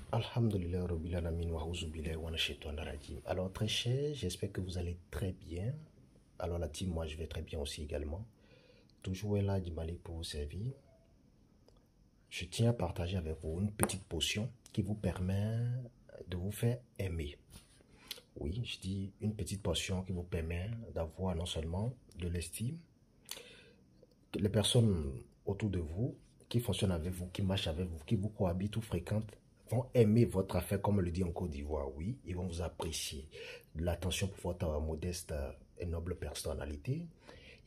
Alhamdulillah Rabbil Alamin wa a'udhu billahi wa minash shaitanir rajim. Alors très cher, j'espère que vous allez très bien. Alors la team, moi je vais très bien aussi également. Toujours là du Mali pour vous servir. Je tiens à partager avec vous une petite potion qui vous permet de vous faire aimer. Oui, je dis une petite potion qui vous permet d'avoir non seulement de l'estime, les personnes autour de vous qui fonctionnent avec vous, qui marchent avec vous, qui vous cohabitent ou fréquentent, vont aimer votre affaire, comme on le dit en Côte d'Ivoire. Oui, ils vont vous apprécier. De l'attention pour votre modeste et noble personnalité.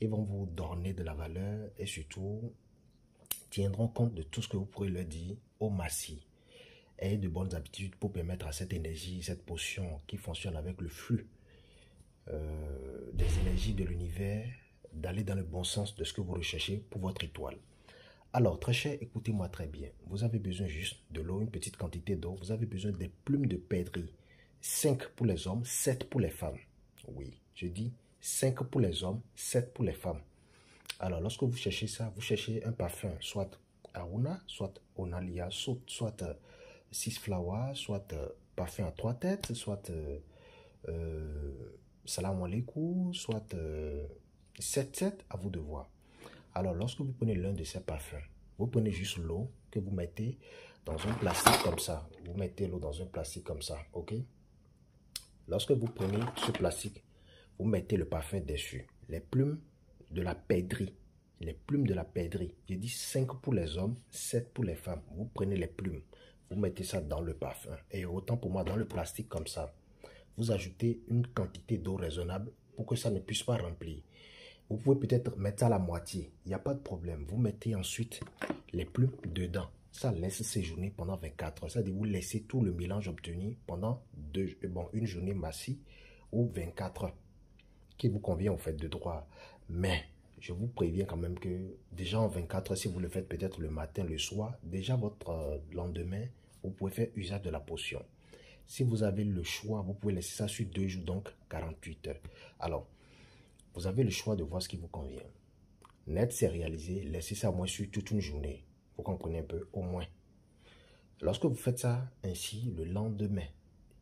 Ils vont vous donner de la valeur et surtout tiendront compte de tout ce que vous pourrez leur dire au massif. Ayez de bonnes habitudes pour permettre à cette énergie, cette potion qui fonctionne avec le flux des énergies de l'univers, d'aller dans le bon sens de ce que vous recherchez pour votre étoile. Alors, très cher, écoutez-moi très bien. Vous avez besoin juste de l'eau, une petite quantité d'eau. Vous avez besoin des plumes de pèlerie. 5 pour les hommes, 7 pour les femmes. Oui, je dis 5 pour les hommes, 7 pour les femmes. Alors, lorsque vous cherchez ça, vous cherchez un parfum, soit Aruna, soit Onalia, soit Six Flower, soit parfum à 3 têtes, soit Salam Alaikum, soit 7-7, à vous de voir. Alors, lorsque vous prenez l'un de ces parfums, vous prenez juste l'eau que vous mettez dans un plastique comme ça. Vous mettez l'eau dans un plastique comme ça, ok? Lorsque vous prenez ce plastique, vous mettez le parfum dessus. Les plumes de la pèlerie. Les plumes de la pèlerie. J'ai dit 5 pour les hommes, 7 pour les femmes. Vous prenez les plumes, vous mettez ça dans le parfum. Et autant pour moi, dans le plastique comme ça. Vous ajoutez une quantité d'eau raisonnable pour que ça ne puisse pas remplir. Vous pouvez peut-être mettre ça à la moitié. Il n'y a pas de problème. Vous mettez ensuite les plumes dedans. Ça laisse séjourner pendant 24 heures. C'est-à-dire vous laissez tout le mélange obtenu pendant une journée massive ou 24 heures. Qui vous convient en fait de droit. Mais je vous préviens quand même que déjà en 24 heures, si vous le faites peut-être le matin, le soir, déjà votre lendemain, vous pouvez faire usage de la potion. Si vous avez le choix, vous pouvez laisser ça sur 2 jours, donc 48 heures. Alors, vous avez le choix de voir ce qui vous convient. Net, c'est réalisé. Laissez ça au moins sur toute une journée. Vous comprenez un peu, au moins. Lorsque vous faites ça ainsi, le lendemain,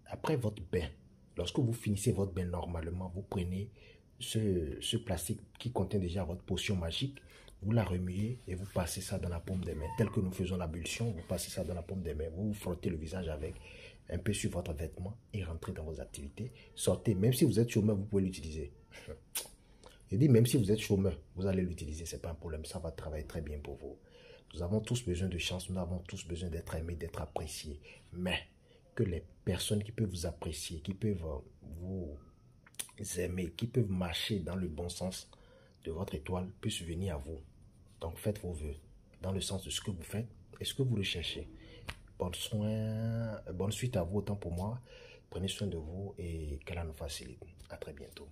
après votre bain, lorsque vous finissez votre bain normalement, vous prenez ce plastique qui contient déjà votre potion magique, vous la remuez et vous passez ça dans la paume des mains. Tel que nous faisons l'ablution, vous passez ça dans la paume des mains, vous vous frottez le visage avec, un peu sur votre vêtement et rentrez dans vos activités. Sortez, même si vous êtes chômeur, vous pouvez l'utiliser. Je dis même si vous êtes chômeur, vous allez l'utiliser, ce n'est pas un problème, ça va travailler très bien pour vous. Nous avons tous besoin de chance, nous avons tous besoin d'être aimés, d'être appréciés. Mais que les personnes qui peuvent vous apprécier, qui peuvent vous aimer, qui peuvent marcher dans le bon sens de votre étoile, puissent venir à vous. Donc faites vos vœux dans le sens de ce que vous faites et ce que vous recherchez. Bonne suite à vous, autant pour moi. Prenez soin de vous et qu'Allah nous facilite. À très bientôt.